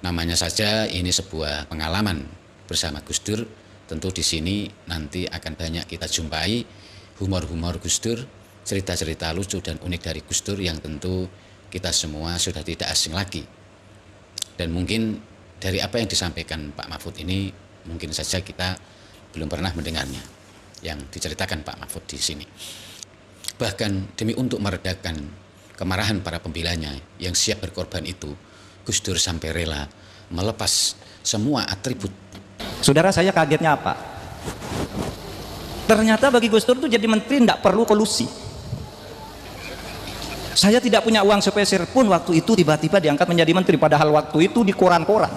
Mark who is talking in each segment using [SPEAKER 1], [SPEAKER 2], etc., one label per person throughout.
[SPEAKER 1] Namanya saja ini sebuah pengalaman bersama Gus Dur. Tentu di sini nanti akan banyak kita jumpai humor-humor Gus Dur, cerita-cerita lucu dan unik dari Gus Dur yang tentu kita semua sudah tidak asing lagi. Dan mungkin dari apa yang disampaikan Pak Mahfud ini, mungkin saja kita belum pernah mendengarnya yang diceritakan Pak Mahfud di sini. Bahkan demi untuk meredakan kemarahan para pembelanya yang siap berkorban itu, Gus Dur sampai rela melepas semua atribut.
[SPEAKER 2] Saudara, saya kagetnya apa? Ternyata bagi Gus Dur itu jadi menteri tidak perlu kolusi. Saya tidak punya uang sepeser pun waktu itu tiba-tiba diangkat menjadi menteri, padahal waktu itu di koran-koran.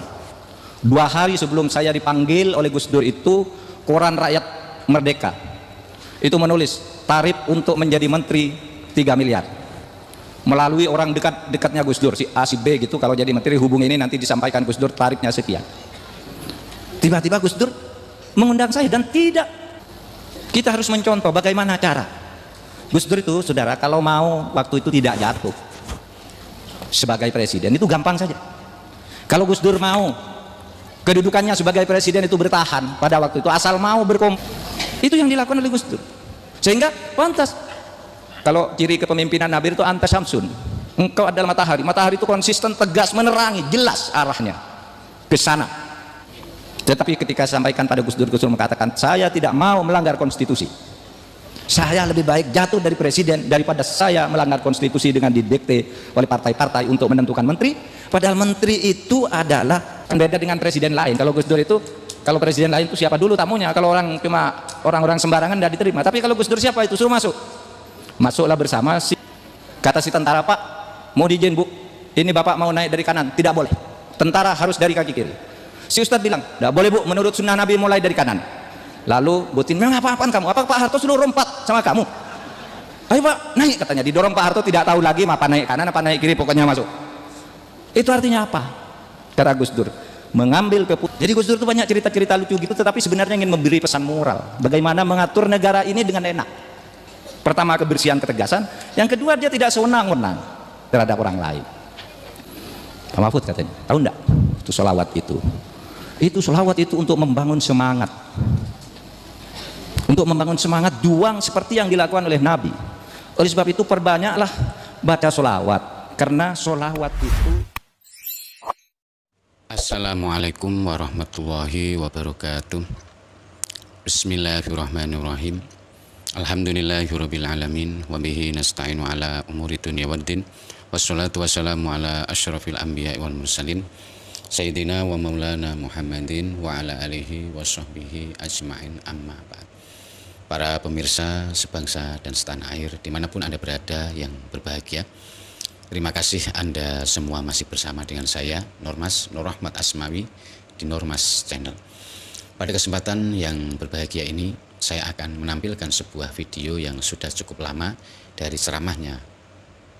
[SPEAKER 2] 2 hari sebelum saya dipanggil oleh Gus Dur itu, koran Rakyat Merdeka itu menulis tarif untuk menjadi menteri 3 miliar melalui orang dekatnya Gus Dur, si A si B gitu. Kalau jadi menteri hubungi ini, nanti disampaikan Gus Dur tarifnya sekian. Tiba-tiba Gus Dur mengundang saya dan tidak. Kita harus mencontoh bagaimana cara Gus Dur itu, saudara, kalau mau waktu itu tidak jatuh sebagai presiden itu gampang saja. Kalau Gus Dur mau kedudukannya sebagai presiden itu bertahan pada waktu itu, asal mau itu yang dilakukan oleh Gus Dur, sehingga pantas. Kalau ciri kepemimpinan Nabi itu anta syamsun, engkau adalah matahari. Matahari itu konsisten, tegas, menerangi, jelas arahnya ke sana. Tetapi ketika sampaikan pada Gus Dur mengatakan, saya tidak mau melanggar konstitusi, saya lebih baik jatuh dari presiden daripada saya melanggar konstitusi dengan didikte oleh partai-partai untuk menentukan menteri. Padahal menteri itu adalah beda dengan presiden lain. Kalau Gus Dur itu, kalau presiden lain itu siapa dulu tamunya, kalau orang cuma orang-orang sembarangan tidak diterima. Tapi kalau Gus Dur siapa itu, suruh masuk. Masuklah bersama kata si tentara, Pak mau diizin Bu, ini Bapak mau naik dari kanan. Tidak boleh, tentara harus dari kaki kiri. Si Ustadz bilang, tidak boleh Bu, menurut sunnah Nabi mulai dari kanan. Lalu Butin, memang apa-apaan kamu? Apa Pak Harto sudah rompat sama kamu? Ayo Pak, naik, katanya. Didorong Pak Harto, tidak tahu lagi apa naik kanan apa naik kiri, pokoknya masuk. Itu artinya apa? Kata Gus Dur, mengambil keputusan. Jadi Gus Dur itu banyak cerita-cerita lucu gitu, tetapi sebenarnya ingin memberi pesan moral, bagaimana mengatur negara ini dengan enak. Pertama, kebersihan, ketegasan. Yang kedua, dia tidak sewenang-wenang terhadap orang lain. Pak Mahfud katanya, tahu enggak? Itu sholawat itu. Itu sholawat itu untuk membangun semangat. Untuk membangun semangat juang seperti yang dilakukan oleh Nabi. Oleh sebab itu perbanyaklah baca sholawat. Karena sholawat itu.
[SPEAKER 1] Assalamualaikum warahmatullahi wabarakatuh. Bismillahirrahmanirrahim. Alhamdulillahirabbil alamin wa bihi nasta'inu ala umuri dunya waddin. Wassalatu wassalamu ala asyrafil anbiya'i wal mursalin sayyidina wa maulana Muhammadin wa ala alihi wa sahbihi ajma'in, amma ba'd. Para pemirsa sebangsa dan setanah air dimanapun Anda berada yang berbahagia, terima kasih Anda semua masih bersama dengan saya Normas, Nur Rahmat Asmawi, di Normas Channel. Pada kesempatan yang berbahagia ini, saya akan menampilkan sebuah video yang sudah cukup lama dari ceramahnya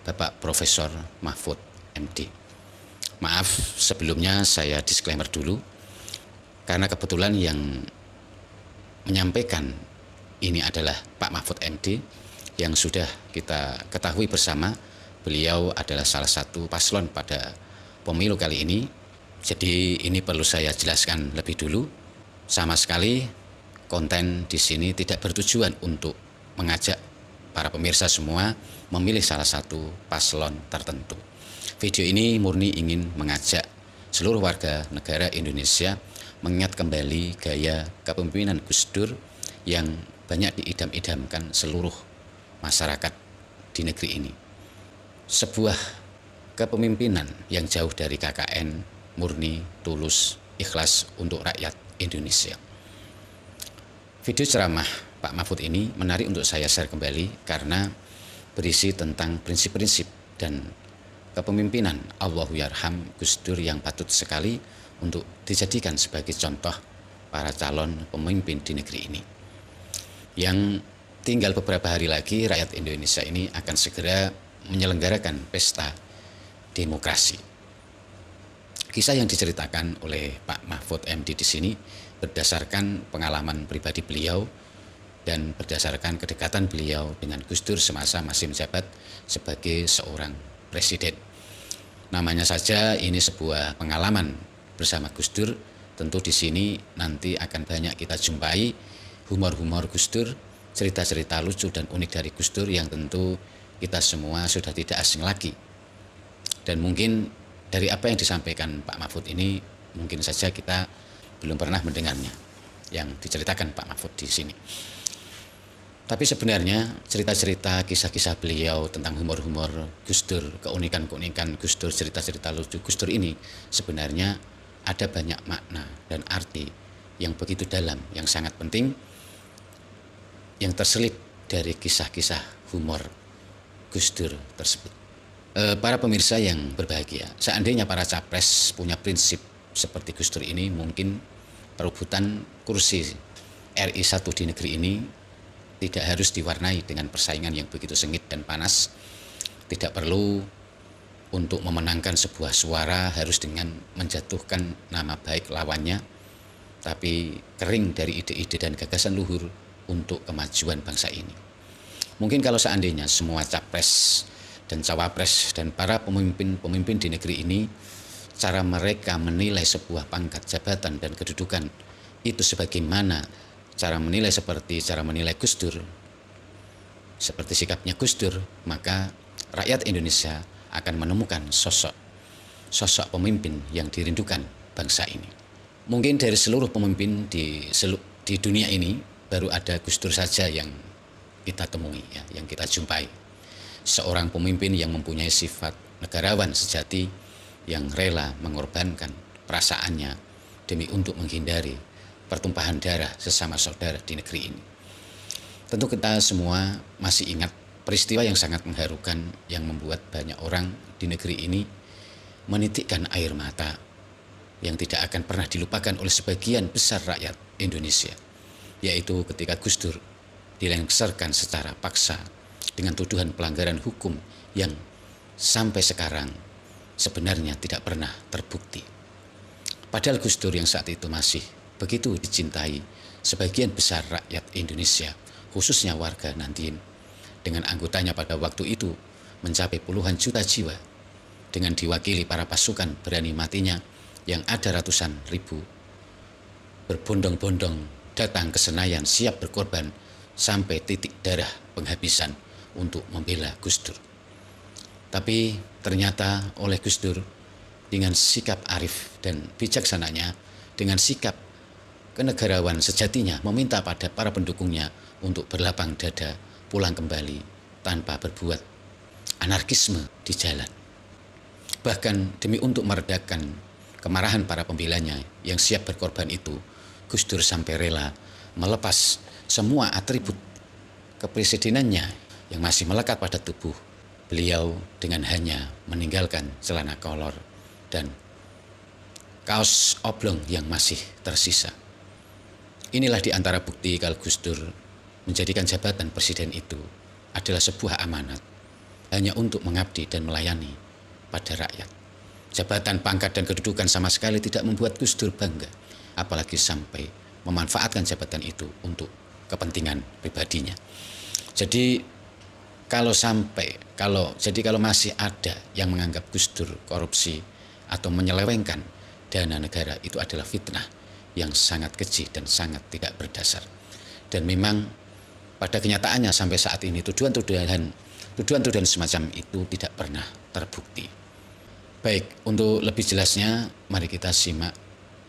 [SPEAKER 1] Bapak Profesor Mahfud MD. Maaf sebelumnya saya disclaimer dulu, karena kebetulan yang menyampaikan ini adalah Pak Mahfud MD yang sudah kita ketahui bersama. Beliau adalah salah satu paslon pada pemilu kali ini. Jadi ini perlu saya jelaskan lebih dulu. Sama sekali konten di sini tidak bertujuan untuk mengajak para pemirsa semua memilih salah satu paslon tertentu. Video ini murni ingin mengajak seluruh warga negara Indonesia mengingat kembali gaya kepemimpinan Gus Dur yang banyak diidam-idamkan seluruh masyarakat di negeri ini. Sebuah kepemimpinan yang jauh dari KKN, murni, tulus, ikhlas untuk rakyat Indonesia. Video ceramah Pak Mahfud ini menarik untuk saya share kembali karena berisi tentang prinsip-prinsip dan kepemimpinan Allahu Yarham Gus Dur yang patut sekali untuk dijadikan sebagai contoh para calon pemimpin di negeri ini. Yang tinggal beberapa hari lagi rakyat Indonesia ini akan segera menyelenggarakan pesta demokrasi. Kisah yang diceritakan oleh Pak Mahfud MD di sini berdasarkan pengalaman pribadi beliau dan berdasarkan kedekatan beliau dengan Gus Dur semasa masih menjabat sebagai seorang presiden. Namanya saja ini sebuah pengalaman bersama Gus Dur. Tentu di sini nanti akan banyak kita jumpai humor-humor Gus Dur, cerita-cerita lucu dan unik dari Gus Dur yang tentu kita semua sudah tidak asing lagi. Dan mungkin dari apa yang disampaikan Pak Mahfud ini, mungkin saja kita belum pernah mendengarnya yang diceritakan Pak Mahfud di sini. Tapi sebenarnya cerita-cerita, kisah-kisah beliau tentang humor-humor Gus Dur, keunikan-keunikan Gus Dur, cerita-cerita lucu Gus Dur ini sebenarnya ada banyak makna dan arti yang begitu dalam, yang sangat penting, yang terselip dari kisah-kisah humor Gus Dur tersebut. Para pemirsa yang berbahagia, seandainya para capres punya prinsip seperti Gus Dur ini, mungkin perebutan kursi RI 1 di negeri ini tidak harus diwarnai dengan persaingan yang begitu sengit dan panas. Tidak perlu untuk memenangkan sebuah suara harus dengan menjatuhkan nama baik lawannya, tapi kering dari ide-ide dan gagasan luhur untuk kemajuan bangsa ini. Mungkin kalau seandainya semua capres dan cawapres dan para pemimpin di negeri ini, cara mereka menilai sebuah pangkat jabatan dan kedudukan itu sebagaimana cara menilai seperti cara menilai Gus Dur, seperti sikapnya Gus Dur, maka rakyat Indonesia akan menemukan sosok pemimpin yang dirindukan bangsa ini. Mungkin dari seluruh pemimpin di dunia ini baru ada Gus Dur saja yang kita temui, ya, yang kita jumpai. Seorang pemimpin yang mempunyai sifat negarawan sejati, yang rela mengorbankan perasaannya demi untuk menghindari pertumpahan darah sesama saudara di negeri ini. Tentu kita semua masih ingat peristiwa yang sangat mengharukan yang membuat banyak orang di negeri ini menitikkan air mata yang tidak akan pernah dilupakan oleh sebagian besar rakyat Indonesia, yaitu ketika Gus Dur dilengsarkan secara paksa dengan tuduhan pelanggaran hukum yang sampai sekarang sebenarnya tidak pernah terbukti. Padahal Gus Dur yang saat itu masih begitu dicintai sebagian besar rakyat Indonesia, khususnya warga Nandien, dengan anggotanya pada waktu itu mencapai puluhan juta jiwa, dengan diwakili para pasukan berani matinya yang ada ratusan ribu, berbondong-bondong datang ke Senayan siap berkorban sampai titik darah penghabisan untuk membela Gus Dur. Tapi ternyata oleh Gus Dur dengan sikap arif dan bijaksananya, dengan sikap kenegarawan sejatinya, meminta pada para pendukungnya untuk berlapang dada pulang kembali tanpa berbuat anarkisme di jalan. Bahkan demi untuk meredakan kemarahan para pembelanya yang siap berkorban itu, Gus Dur sampai rela melepas semua atribut kepresidenannya yang masih melekat pada tubuh beliau dengan hanya meninggalkan celana kolor dan kaos oblong yang masih tersisa. Inilah di antara bukti kalau Gus Dur menjadikan jabatan presiden itu adalah sebuah amanat hanya untuk mengabdi dan melayani pada rakyat. Jabatan, pangkat, dan kedudukan sama sekali tidak membuat Gus Dur bangga, apalagi sampai memanfaatkan jabatan itu untuk kepentingan pribadinya. Jadi kalau masih ada yang menganggap Gus Dur korupsi atau menyelewengkan dana negara, itu adalah fitnah yang sangat keji dan sangat tidak berdasar. Dan memang pada kenyataannya sampai saat ini tuduhan-tuduhan semacam itu tidak pernah terbukti. Baik, untuk lebih jelasnya mari kita simak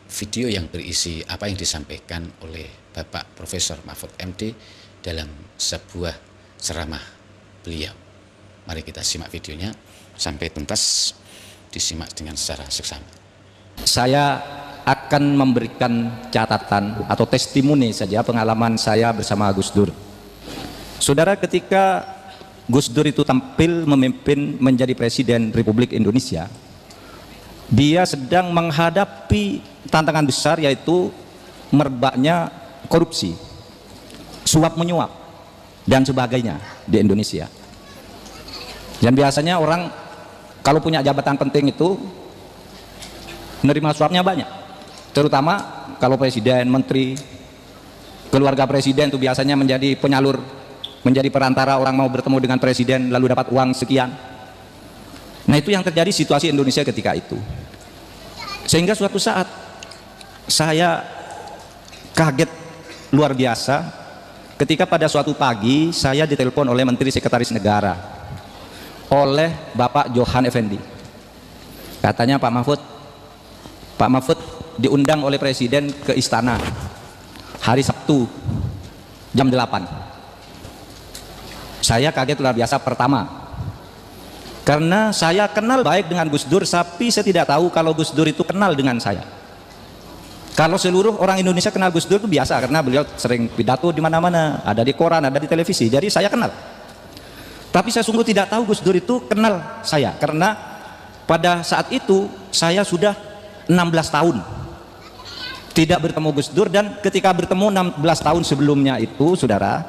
[SPEAKER 1] video yang berisi apa yang disampaikan oleh Bapak Profesor Mahfud MD dalam sebuah ceramah beliau. Mari kita simak videonya sampai tuntas, disimak dengan secara seksama.
[SPEAKER 2] Saya akan memberikan catatan atau testimoni saja pengalaman saya bersama Gus Dur. Saudara, ketika Gus Dur itu tampil memimpin menjadi Presiden Republik Indonesia, dia sedang menghadapi tantangan besar, yaitu merebaknya korupsi, suap menyuap, dan sebagainya di Indonesia. Dan biasanya orang kalau punya jabatan penting itu menerima suapnya banyak, terutama kalau presiden, menteri, keluarga presiden itu biasanya menjadi penyalur, menjadi perantara orang mau bertemu dengan presiden lalu dapat uang sekian. Nah, itu yang terjadi situasi Indonesia ketika itu. Sehingga suatu saat saya kaget luar biasa ketika pada suatu pagi saya ditelepon oleh Menteri Sekretaris Negara, oleh Bapak Johan Effendi. Katanya Pak Mahfud diundang oleh Presiden ke istana hari Sabtu jam 8. Saya kaget luar biasa pertama karena saya kenal baik dengan Gus Dur, tapi saya tidak tahu kalau Gus Dur itu kenal dengan saya. Kalau seluruh orang Indonesia kenal Gus Dur itu biasa karena beliau sering pidato di mana-mana, ada di koran, ada di televisi, jadi saya kenal. Tapi saya sungguh tidak tahu Gus Dur itu kenal saya, karena pada saat itu saya sudah 16 tahun tidak bertemu Gus Dur, dan ketika bertemu 16 tahun sebelumnya itu, saudara,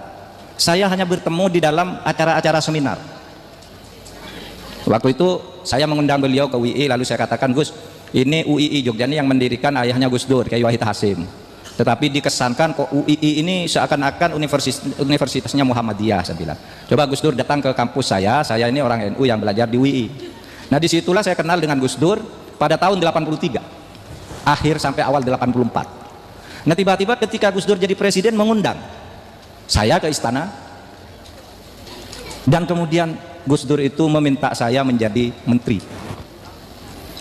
[SPEAKER 2] saya hanya bertemu di dalam acara-acara seminar. Waktu itu saya mengundang beliau ke UI, lalu saya katakan, Gus, ini UII Jogja ini yang mendirikan ayahnya Gus Dur, Kiai Wahid Hasyim. Tetapi dikesankan kok UII ini seakan-akan universitasnya Muhammadiyah. Saya bilang, coba Gus Dur datang ke kampus saya ini orang NU yang belajar di UII. Nah disitulah saya kenal dengan Gus Dur pada tahun 83, akhir sampai awal 84. Nah tiba-tiba ketika Gus Dur jadi presiden mengundang saya ke istana, dan kemudian Gus Dur itu meminta saya menjadi menteri.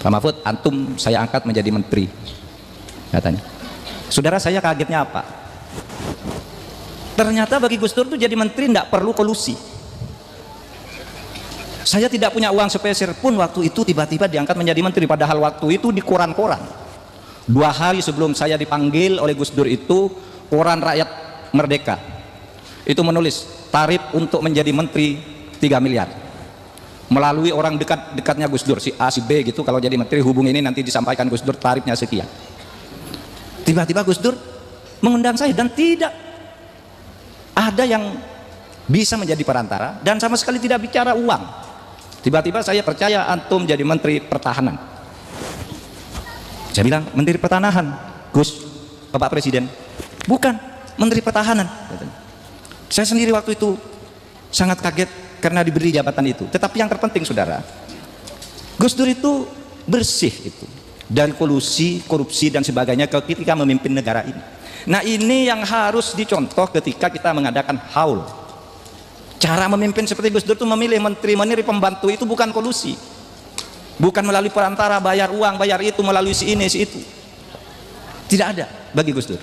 [SPEAKER 2] Pak Mahfud, antum saya angkat menjadi menteri, katanya. Saudara, saya kagetnya apa? Ternyata bagi Gus Dur itu jadi menteri tidak perlu kolusi. Saya tidak punya uang sepeser pun waktu itu tiba-tiba diangkat menjadi menteri, padahal waktu itu di koran-koran. 2 hari sebelum saya dipanggil oleh Gus Dur itu, koran Rakyat Merdeka itu menulis tarif untuk menjadi menteri 3 miliar. Melalui orang dekatnya Gus Dur, si A, si B gitu, kalau jadi menteri hubungi ini, nanti disampaikan Gus Dur tarifnya sekian. Tiba-tiba Gus Dur mengundang saya dan tidak ada yang bisa menjadi perantara dan sama sekali tidak bicara uang. Tiba-tiba saya percaya antum jadi menteri pertahanan. Saya bilang, menteri pertahanan, Gus, Bapak Presiden, bukan menteri pertahanan. Saya sendiri waktu itu sangat kaget karena diberi jabatan itu. Tetapi yang terpenting, saudara, Gus Dur itu bersih itu dari kolusi, korupsi dan sebagainya ketika memimpin negara ini. Nah ini yang harus dicontoh ketika kita mengadakan haul. Cara memimpin seperti Gus Dur itu memilih menteri-menteri pembantu itu bukan kolusi, bukan melalui perantara bayar uang, bayar itu melalui si ini, si itu. Tidak ada bagi Gus Dur.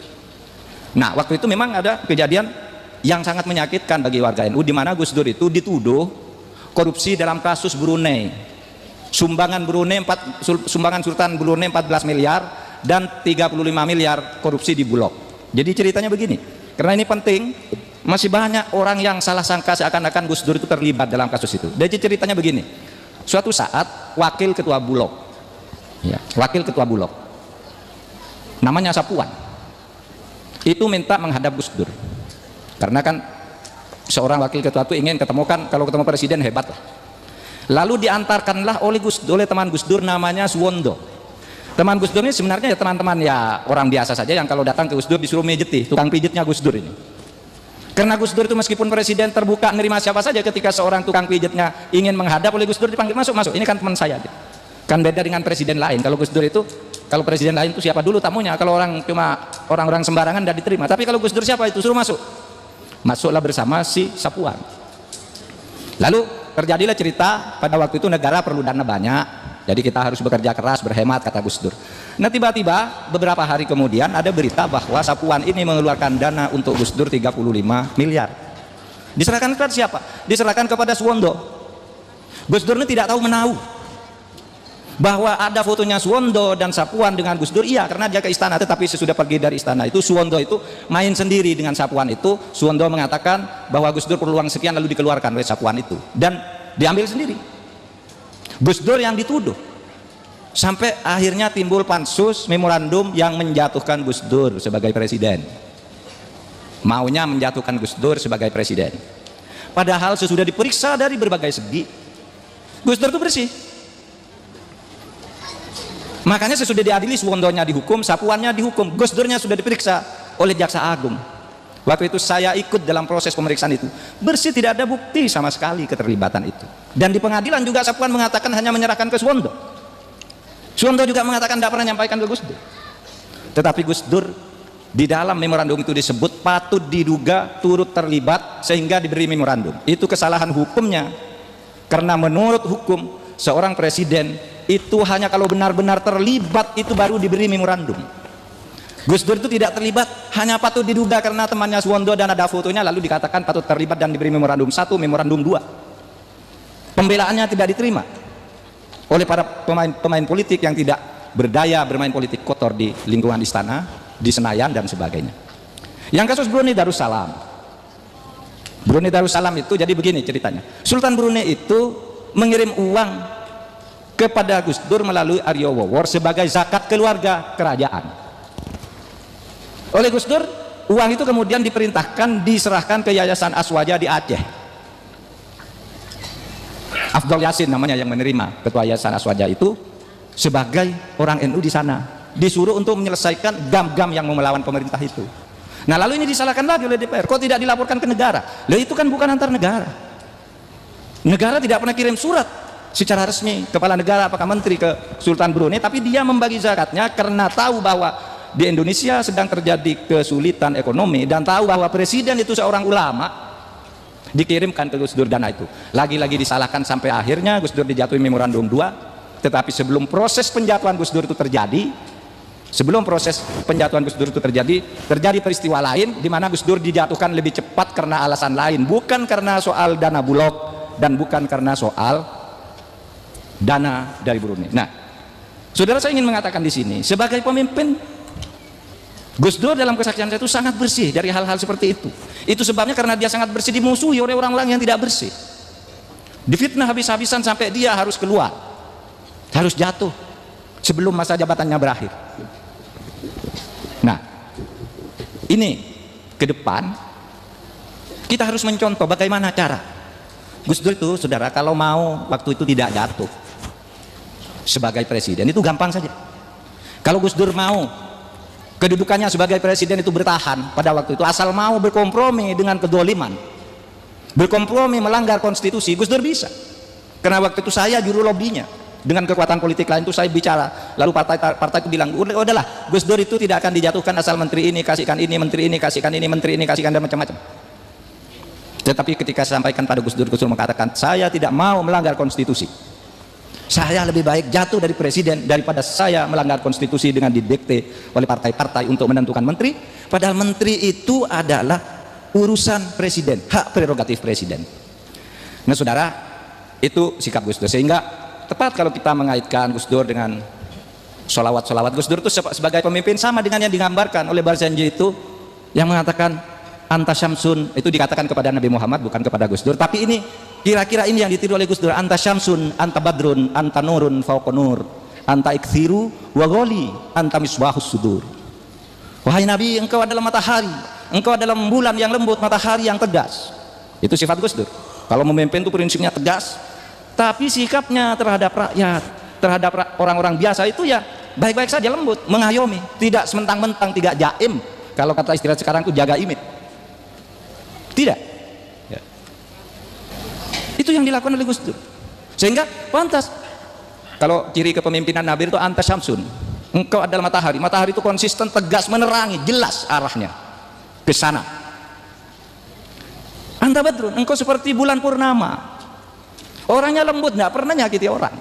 [SPEAKER 2] Nah waktu itu memang ada kejadian yang sangat menyakitkan bagi warga NU, di mana Gus Dur itu dituduh korupsi dalam kasus Brunei. Sumbangan Sultan Brunei 14 miliar dan 35 miliar korupsi di Bulog. Jadi ceritanya begini, karena ini penting, masih banyak orang yang salah sangka seakan-akan Gus Dur itu terlibat dalam kasus itu. Jadi ceritanya begini, suatu saat wakil ketua Bulog, ya, wakil ketua Bulog namanya Sapuan, itu minta menghadap Gus Dur. Karena kan seorang wakil ketua itu ingin ketemu, kan kalau ketemu presiden hebat lah. Lalu diantarkanlah oleh teman Gus Dur namanya Suwondo. Teman Gus Dur ini sebenarnya ya teman-teman ya orang biasa saja yang kalau datang ke Gus Dur disuruh mijeti, tukang pijitnya Gus Dur ini. Karena Gus Dur itu meskipun presiden terbuka menerima siapa saja, ketika seorang tukang pijitnya ingin menghadap oleh Gus Dur dipanggil, masuk, ini kan teman saya. Kan beda dengan presiden lain. Kalau Gus Dur itu, kalau presiden lain itu siapa dulu tamunya, kalau orang cuma orang-orang sembarangan tidak diterima. Tapi kalau Gus Dur siapa itu, suruh masuk. Masuklah bersama si Sapuan. Lalu terjadilah cerita, pada waktu itu negara perlu dana banyak, jadi kita harus bekerja keras, berhemat, kata Gus Dur. Nah tiba-tiba beberapa hari kemudian ada berita bahwa Sapuan ini mengeluarkan dana untuk Gus Dur 35 miliar. Diserahkan kepada siapa? Diserahkan kepada Suwondo. Gus Dur ini tidak tahu menahu bahwa ada fotonya Suwondo dan Sapuan dengan Gus Dur. Iya, karena dia ke istana, tetapi sesudah pergi dari istana itu Suwondo itu main sendiri dengan Sapuan itu. Suwondo mengatakan bahwa Gus Dur perlu uang sekian, lalu dikeluarkan oleh Sapuan itu dan diambil sendiri. Gus Dur yang dituduh, sampai akhirnya timbul pansus memorandum yang menjatuhkan Gus Dur sebagai presiden, maunya menjatuhkan Gus Dur sebagai presiden. Padahal sesudah diperiksa dari berbagai segi, Gus Dur itu bersih. Makanya sesudah diadili, Suwondonya dihukum, Sapuannya dihukum, Gus Durnya sudah diperiksa oleh Jaksa Agung. Waktu itu saya ikut dalam proses pemeriksaan itu, bersih, tidak ada bukti sama sekali keterlibatan itu. Dan di pengadilan juga Sapuan mengatakan hanya menyerahkan ke Suwondo. Suwondo juga mengatakan tidak pernah menyampaikan ke Gus Dur. Tetapi Gus Dur di dalam memorandum itu disebut patut diduga turut terlibat sehingga diberi memorandum. Itu kesalahan hukumnya. Karena menurut hukum seorang presiden itu hanya kalau benar-benar terlibat itu baru diberi memorandum. Gus Dur itu tidak terlibat, hanya patut diduga karena temannya Suwondo dan ada fotonya, lalu dikatakan patut terlibat dan diberi memorandum 1, memorandum 2. Pembelaannya tidak diterima oleh para pemain politik yang tidak berdaya bermain politik kotor di lingkungan istana, di Senayan dan sebagainya. Yang kasus Brunei Darussalam. Brunei Darussalam itu jadi begini ceritanya. Sultan Brunei itu mengirim uang kepada Gus Dur melalui Aryo Wowor sebagai zakat keluarga kerajaan. Oleh Gus Dur, uang itu kemudian diperintahkan diserahkan ke Yayasan Aswaja di Aceh. Afdol Yasin namanya yang menerima, ketua Yayasan Aswaja itu sebagai orang NU di sana, disuruh untuk menyelesaikan gam-gam yang mau melawan pemerintah itu. Nah lalu ini disalahkan lagi oleh DPR, kok tidak dilaporkan ke negara? Loh itu kan bukan antar negara. Negara tidak pernah kirim surat secara resmi kepala negara apakah menteri ke Sultan Brunei, tapi dia membagi zakatnya karena tahu bahwa di Indonesia sedang terjadi kesulitan ekonomi dan tahu bahwa presiden itu seorang ulama. Dikirimkan ke Gus Dur dana itu. Lagi-lagi disalahkan sampai akhirnya Gus Dur dijatuhi memorandum 2. Tetapi sebelum proses penjatuhan Gus Dur itu terjadi, terjadi peristiwa lain di mana Gus Dur dijatuhkan lebih cepat karena alasan lain, bukan karena soal dana Bulog dan bukan karena soal dana dari Brunei. Nah, saudara, saya ingin mengatakan di sini sebagai pemimpin Gus Dur dalam kesaksian saya itu sangat bersih dari hal-hal seperti itu. Itu sebabnya karena dia sangat bersih dimusuhi oleh orang-orang yang tidak bersih. Difitnah habis-habisan sampai dia harus keluar, harus jatuh sebelum masa jabatannya berakhir. Nah, ini ke depan kita harus mencontoh bagaimana cara Gus Dur itu, saudara, kalau mau waktu itu tidak jatuh sebagai presiden itu gampang saja. Kalau Gus Dur mau kedudukannya sebagai presiden itu bertahan pada waktu itu, asal mau berkompromi dengan kedoliman, berkompromi melanggar konstitusi, Gus Dur bisa. Karena waktu itu saya juru lobbynya dengan kekuatan politik lain itu saya bicara, lalu partai itu bilang udahlah Gus Dur itu tidak akan dijatuhkan asal menteri ini kasihkan ini, menteri ini kasihkan ini, menteri ini kasihkan dan macam-macam. Tetapi ketika saya sampaikan pada Gus Dur mengatakan saya tidak mau melanggar konstitusi, saya lebih baik jatuh dari presiden daripada saya melanggar konstitusi dengan didikte oleh partai-partai untuk menentukan menteri, padahal menteri itu adalah urusan presiden, hak prerogatif presiden. Nah saudara, itu sikap Gus Dur. Sehingga tepat kalau kita mengaitkan Gus Dur dengan sholawat-sholawat. Gus Dur itu sebagai pemimpin sama dengan yang digambarkan oleh Barzanji itu, yang mengatakan anta syamsun, itu dikatakan kepada Nabi Muhammad bukan kepada Gus Dur, tapi ini kira-kira ini yang ditiru oleh Gus Dur. Anta syamsun, anta badrun, anta nurun fauqa nur, anta ikthiru wa ghali, anta misbahus sudur. Wahai Nabi, engkau adalah matahari, engkau adalah bulan yang lembut, matahari yang tegas. Itu sifat Gus Dur. Kalau memimpin itu prinsipnya tegas, tapi sikapnya terhadap rakyat, terhadap orang-orang biasa itu ya baik-baik saja, lembut, mengayomi, tidak sementang-mentang, tidak jaim. Kalau kata istilah sekarang itu jaga imit. Tidak ya. Itu yang dilakukan oleh Gus Dur. Sehingga pantas kalau ciri kepemimpinan Nabi itu anta syamsun, engkau adalah matahari. Matahari itu konsisten, tegas, menerangi, jelas arahnya ke sana. Anta badrun, engkau seperti bulan purnama, orangnya lembut, tidak pernah nyakiti orang.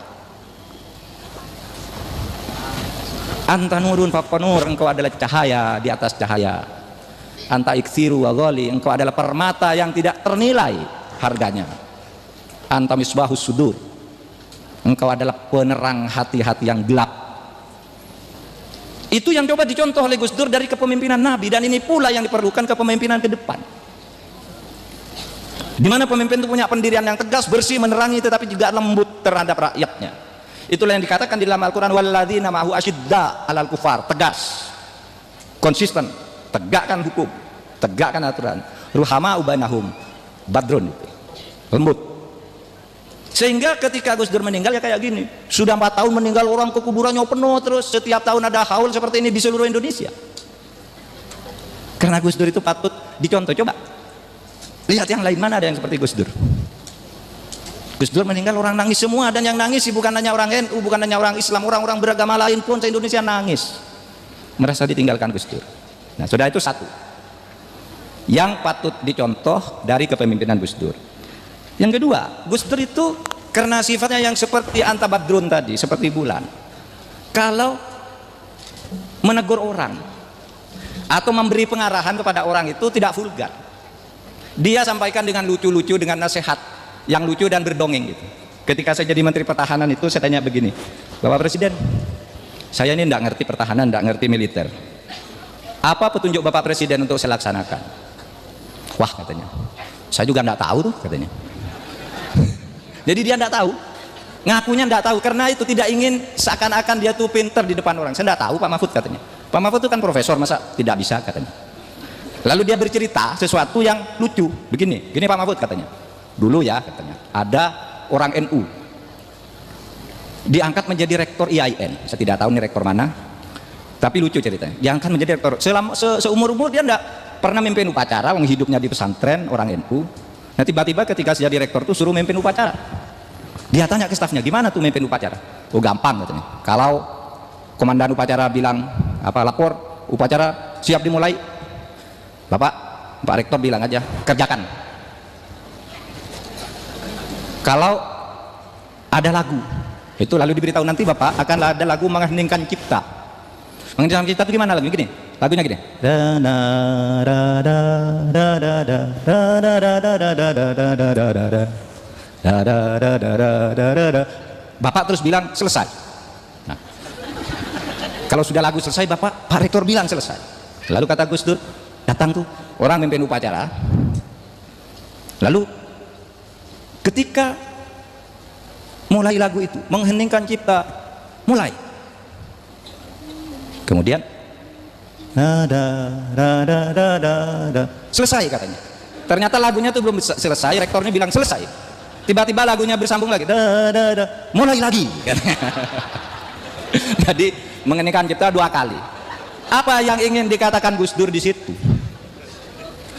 [SPEAKER 2] Anta nurun fauqa nur, engkau adalah cahaya di atas cahaya. Anta iksiru wa ghali, engkau adalah permata yang tidak ternilai harganya. Anta misbahus sudur, engkau adalah penerang hati-hati yang gelap. Itu yang coba dicontoh oleh Gus Dur dari kepemimpinan Nabi, dan ini pula yang diperlukan kepemimpinan ke depan, di mana pemimpin itu punya pendirian yang tegas, bersih, menerangi, tetapi juga lembut terhadap rakyatnya. Itulah yang dikatakan di dalam Al-Quran, walladzina ma'ahu asyidda 'alal kufar, tegas, konsisten, tegakkan hukum, tegakkan aturan. Ruhama ubainahum, badrun, lembut. Sehingga ketika Gus Dur meninggal ya kayak gini, sudah 4 tahun meninggal, orang ke kuburannya penuh terus, setiap tahun ada haul seperti ini di seluruh Indonesia. Karena Gus Dur itu patut dicontoh. Coba lihat yang lain, mana ada yang seperti Gus Dur. Gus Dur meninggal orang nangis semua, dan yang nangis bukan hanya orang NU, bukan hanya orang Islam, orang-orang beragama lain pun se-Indonesia nangis merasa ditinggalkan Gus Dur. Nah, sudah itu satu yang patut dicontoh dari kepemimpinan Gus Dur. Yang kedua, Gus Dur itu karena sifatnya yang seperti anta badrun tadi, seperti bulan, kalau menegur orang atau memberi pengarahan kepada orang itu tidak vulgar. Dia sampaikan dengan lucu-lucu, dengan nasihat yang lucu dan berdongeng gitu. Ketika saya jadi Menteri Pertahanan itu saya tanya begini, Bapak Presiden, saya ini tidak ngerti pertahanan, tidak ngerti militer, apa petunjuk Bapak Presiden untuk saya laksanakan? Wah, katanya, saya juga tidak tahu tuh, katanya. Jadi dia tidak tahu, ngakunya tidak tahu, karena itu tidak ingin seakan-akan dia tuh pinter di depan orang. Saya tidak tahu Pak Mahfud, katanya. Pak Mahfud itu kan profesor, masa tidak bisa, katanya. Lalu dia bercerita sesuatu yang lucu, begini Pak Mahfud, katanya, dulu ya, katanya, ada orang NU diangkat menjadi rektor IAIN. Saya tidak tahu ini rektor mana, tapi lucu ceritanya. Diangkat menjadi rektor. Seumur-umur dia tidak pernah memimpin upacara, wong hidupnya di pesantren, orang NU. Nah, tiba-tiba ketika jadi rektor tuh suruh memimpin upacara. Dia tanya ke stafnya, gimana tuh memimpin upacara? Oh, gampang, katanya. Kalau komandan upacara bilang lapor upacara siap dimulai, Pak Rektor bilang aja, kerjakan. Kalau ada lagu itu lalu diberitahu, nanti Bapak akan ada lagu mengheningkan cipta. Mengheningkan cipta itu gimana lagu? Gini, lagunya gini. Bapak terus bilang selesai. Nah, kalau sudah lagu selesai, Pak Rektor bilang selesai. Lalu kata Gus Dur, datang tuh orang memimpin upacara. Lalu ketika mulai lagu itu, mengheningkan cipta, mulai. Kemudian selesai, katanya. Ternyata lagunya itu belum selesai, rektornya bilang selesai. Tiba-tiba lagunya bersambung lagi, mulai lagi. Jadi mengheningkan cipta 2 kali. Apa yang ingin dikatakan Gus Dur di situ?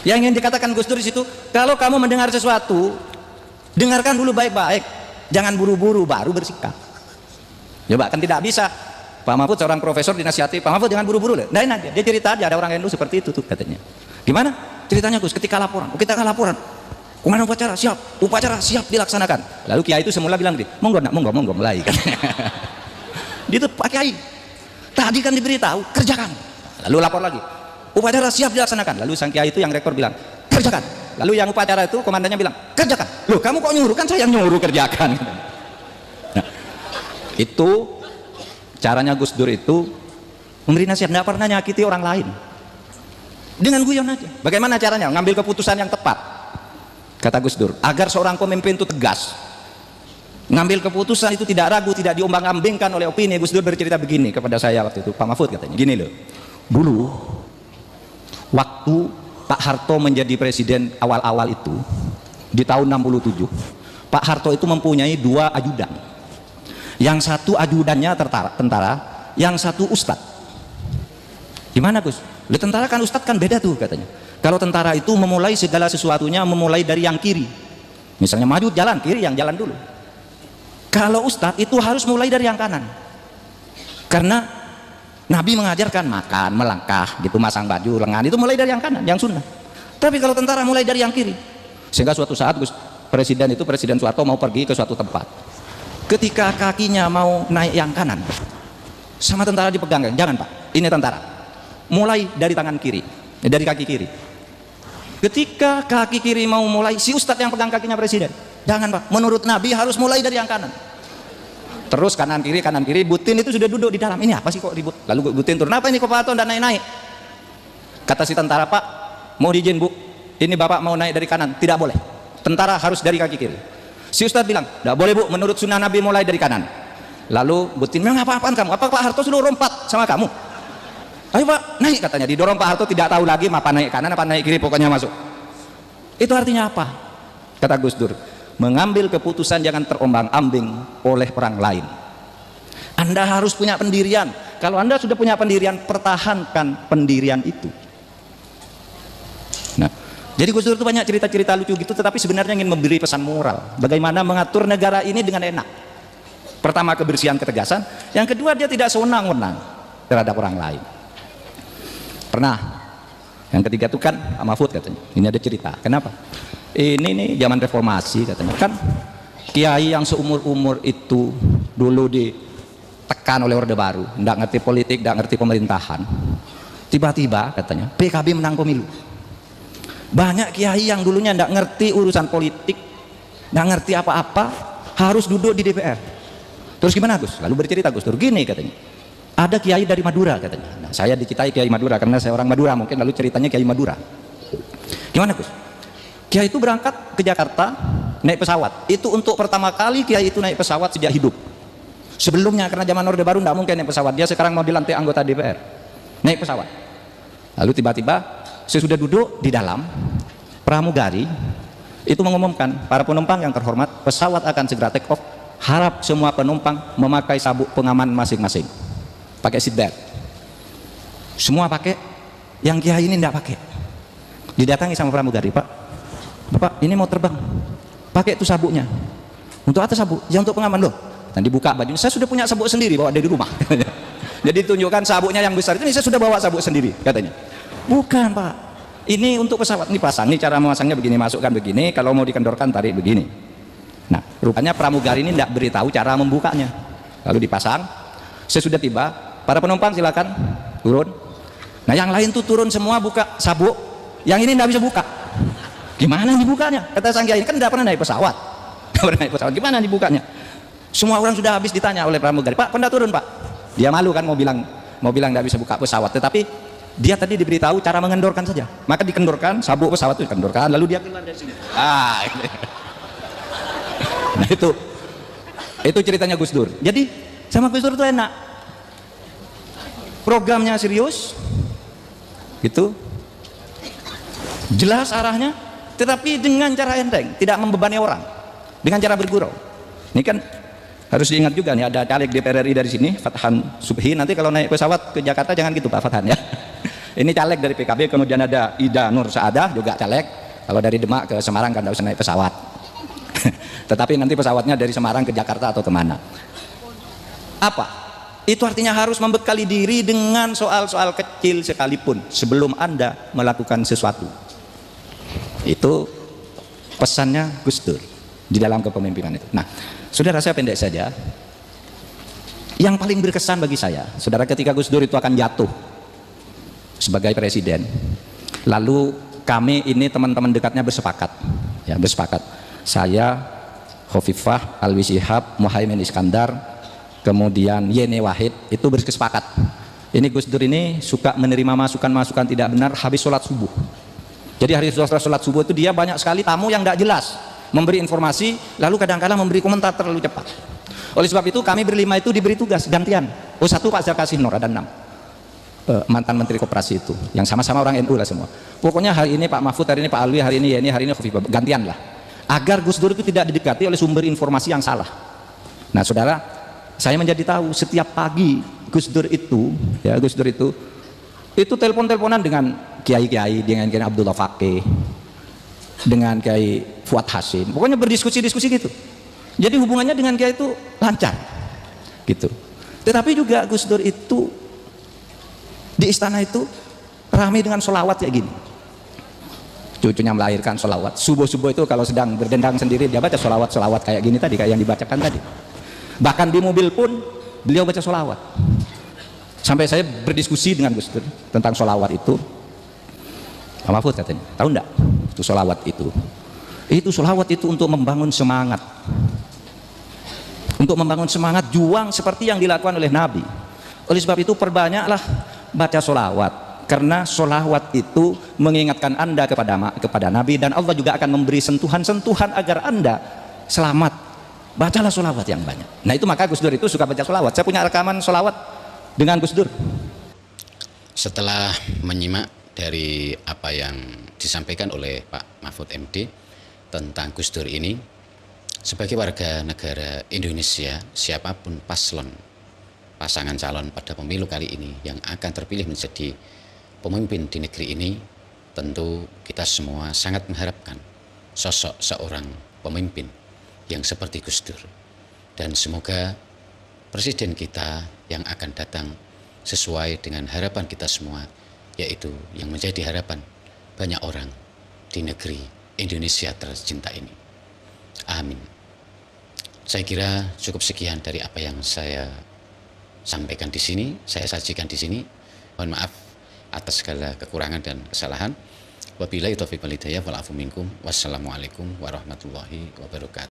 [SPEAKER 2] Yang ingin dikatakan Gus Dur di situ, kalau kamu mendengar sesuatu, dengarkan dulu baik-baik, jangan buru-buru baru bersikap. Coba, kan tidak bisa. Pak Mahfud seorang profesor dinasihati, Pak Mahfud jangan buru-buru. Nah, dia cerita aja, ada orang NU seperti itu tuh, katanya. Gimana ceritanya Gus? Ketika laporan, kita akan laporan, komandan upacara siap dilaksanakan. Lalu kiai itu semula bilang, monggo mulai. Dia tuh Pak Kiai, tadi kan diberitahu kerjakan. Lalu lapor lagi, upacara siap dilaksanakan. Lalu sang kiai itu yang rektor bilang kerjakan. Lalu yang upacara itu komandannya bilang kerjakan. Loh, kamu kok nyuruh? Kan saya yang nyuruh kerjakan. Nah, itu caranya Gus Dur itu memberi nasihat, tidak pernah nyakiti orang lain, dengan guyon aja. Bagaimana caranya ngambil keputusan yang tepat? Kata Gus Dur, agar seorang pemimpin itu tegas, ngambil keputusan itu tidak ragu, tidak diombang-ambingkan oleh opini. Gus Dur bercerita begini kepada saya waktu itu, Pak Mahfud, katanya gini loh, dulu waktu Pak Harto menjadi presiden awal-awal itu di tahun 67, Pak Harto itu mempunyai 2 ajudan. Yang satu ajudannya tentara, yang satu ustadz. Gimana Gus? Tentara kan ustadz kan beda tuh, katanya. Kalau tentara itu memulai segala sesuatunya memulai dari yang kiri. Misalnya maju jalan kiri, yang jalan dulu. Kalau ustadz itu harus mulai dari yang kanan. Karena Nabi mengajarkan makan, melangkah, gitu, masang baju, lengan, itu mulai dari yang kanan, yang sunnah. Tapi kalau tentara mulai dari yang kiri. Sehingga suatu saat Presiden Soeharto mau pergi ke suatu tempat. Ketika kakinya mau naik yang kanan, sama tentara dipegang, jangan Pak, ini tentara. Mulai dari tangan kiri, dari kaki kiri. Ketika kaki kiri mau mulai, si ustadz yang pegang kakinya Presiden, jangan Pak, menurut Nabi harus mulai dari yang kanan. Terus kanan kiri, Butin itu sudah duduk di dalam. Ini apa sih kok ribut? Lalu Butin turun, apa ini kok Pak Harto dan naik-naik? Kata si tentara, Pak, mau diizin Bu, ini Bapak mau naik dari kanan. Tidak boleh, tentara harus dari kaki kiri. Si Ustadz bilang, tidak boleh Bu, menurut sunnah Nabi mulai dari kanan. Lalu Butin bilang, apa-apaan kamu? Apa Pak Harto sudah rompat sama kamu? Ayo Pak, naik, katanya. Didorong Pak Harto, tidak tahu lagi apa naik kanan apa naik kiri, pokoknya masuk. Itu artinya apa? Kata Gus Dur, mengambil keputusan jangan terombang-ambing oleh orang lain. Anda harus punya pendirian. Kalau Anda sudah punya pendirian, pertahankan pendirian itu. Nah, Jadi Gus Dur itu banyak cerita-cerita lucu gitu, tetapi sebenarnya ingin memberi pesan moral. Bagaimana mengatur negara ini dengan enak. Pertama, kebersihan, ketegasan. Yang kedua, dia tidak sewenang-wenang terhadap orang lain. Pernah, yang ketiga itu kan Pak Mahfud katanya. Ini ada cerita. Kenapa? Ini nih zaman reformasi katanya. Kan kiai yang seumur-umur itu dulu ditekan oleh Orde Baru, tidak ngerti politik, tidak ngerti pemerintahan. Tiba-tiba katanya PKB menang pemilu. Banyak kiai yang dulunya tidak ngerti urusan politik, tidak ngerti apa-apa, harus duduk di DPR. Terus gimana Gus? Lalu bercerita Gus Dur, gini katanya, ada kiai dari Madura katanya. Nah, saya dicitai kiai Madura karena saya orang Madura, mungkin lalu ceritanya kiai Madura. Gimana Gus? Kiai itu berangkat ke Jakarta naik pesawat. Itu untuk pertama kali kiai itu naik pesawat sejak hidup. Sebelumnya karena zaman Orde Baru tidak mungkin naik pesawat. Dia sekarang mau dilantik anggota DPR, naik pesawat. Lalu tiba-tiba sesudah duduk di dalam, pramugari itu mengumumkan, para penumpang yang terhormat, pesawat akan segera take off, harap semua penumpang memakai sabuk pengaman masing-masing, pakai seatbelt. Semua pakai, yang kiai ini tidak pakai. Didatangi sama pramugari, Pak, Bapak ini mau terbang, pakai itu sabuknya. Untuk apa sabuk? Ya untuk pengaman loh. Dan dibuka bajunya, saya sudah punya sabuk sendiri bawa dari rumah. Jadi tunjukkan sabuknya yang besar itu, ini saya sudah bawa sabuk sendiri katanya. Bukan Pak, ini untuk pesawat, ini pasang, ini cara memasangnya begini, masukkan begini, kalau mau dikendorkan tarik begini. Nah rupanya pramugari ini tidak beritahu cara membukanya. Lalu dipasang, sesudah tiba, para penumpang silakan turun. Nah yang lain tuh turun semua buka sabuk, yang ini tidak bisa buka. Gimana dibukanya? Kata sang kiai, kan tidak pernah naik pesawat. Tidak pernah naik pesawat, gimana dibukanya? Semua orang sudah habis ditanya oleh pramugari, Pak pernah turun Pak? Dia malu kan mau bilang tidak bisa buka pesawat, tetapi dia tadi diberitahu cara mengendorkan saja. Maka dikendorkan, sabuk pesawat itu dikendorkan, lalu dia keluar dari sini. Nah itu ceritanya Gus Dur. Jadi sama Gus Dur itu enak. Programnya serius, gitu, jelas arahnya, tetapi dengan cara enteng, tidak membebani orang, dengan cara bergurau. Ini kan harus diingat juga nih, ada caleg DPR RI dari sini, Fathan Subhi. Nanti kalau naik pesawat ke Jakarta jangan gitu Pak Fathan ya. Ini caleg dari PKB, kemudian ada Ida Nur Saadah juga caleg. Kalau dari Demak ke Semarang kan tidak usah naik pesawat. Tetapi nanti pesawatnya dari Semarang ke Jakarta atau kemana. Apa? Itu artinya harus membekali diri dengan soal-soal kecil sekalipun sebelum Anda melakukan sesuatu. Itu pesannya Gus Dur di dalam kepemimpinan itu. Nah, saudara, saya pendek saja. Yang paling berkesan bagi saya, saudara, ketika Gus Dur itu akan jatuh sebagai presiden, lalu kami ini teman-teman dekatnya bersepakat, ya bersepakat. Saya, Khofifah, Alwi Shihab, Muhaimin Iskandar, kemudian Yeni Wahid itu bersepakat. Ini Gus Dur ini suka menerima masukan-masukan tidak benar habis sholat subuh. Jadi hari sholat subuh itu dia banyak sekali tamu yang tidak jelas, memberi informasi, lalu kadang-kadang memberi komentar terlalu cepat. Oleh sebab itu kami berlima itu diberi tugas gantian. Oh satu Pak Zakasih Nur, ada 6 mantan menteri koperasi itu, yang sama-sama orang NU lah semua. Pokoknya hari ini Pak Mahfud, hari ini Pak Alwi, hari ini Yeni, hari ini Khofifah, gantian lah, agar Gus Dur itu tidak didekati oleh sumber informasi yang salah. Nah saudara, saya menjadi tahu setiap pagi Gus Dur itu, ya Gus Dur itu telepon-teleponan dengan kiai-kiai, dengan Kiai Abdullah Fakih, dengan Kiai Fuad Hasim, pokoknya berdiskusi-diskusi gitu. Jadi hubungannya dengan kiai itu lancar, gitu. Tetapi juga Gus Dur itu di istana itu ramai dengan sholawat kayak gini. Cucunya melahirkan sholawat. Subuh-subuh itu kalau sedang berdendang sendiri dia baca sholawat kayak gini tadi, kayak yang dibacakan tadi. Bahkan di mobil pun beliau baca sholawat. Sampai saya berdiskusi dengan Gus Dur tentang sholawat itu. Pak Mahfud katanya, tahu enggak itu sholawat itu? Itu sholawat itu untuk membangun semangat. Untuk membangun semangat juang seperti yang dilakukan oleh Nabi. Oleh sebab itu perbanyaklah baca sholawat, karena sholawat itu mengingatkan Anda kepada Nabi, dan Allah juga akan memberi sentuhan-sentuhan agar Anda selamat. Bacalah sholawat yang banyak. Nah itu maka Gus Dur itu suka baca sholawat. Saya punya rekaman sholawat dengan Gus Dur.
[SPEAKER 1] Setelah menyimak dari apa yang disampaikan oleh Pak Mahfud MD tentang Gus Dur ini, sebagai warga negara Indonesia, siapapun pasangan calon pada pemilu kali ini yang akan terpilih menjadi pemimpin di negeri ini, tentu kita semua sangat mengharapkan sosok seorang pemimpin yang seperti Gus Dur. Dan semoga presiden kita yang akan datang sesuai dengan harapan kita semua, yaitu yang menjadi harapan banyak orang di negeri Indonesia tercinta ini. Amin. Saya kira cukup sekian dari apa yang saya sampaikan di sini, saya sajikan di sini. Mohon maaf atas segala kekurangan dan kesalahan. Wabillahi taufiq wal hidayah wal afu minkum. Wassalamualaikum warahmatullahi wabarakatuh.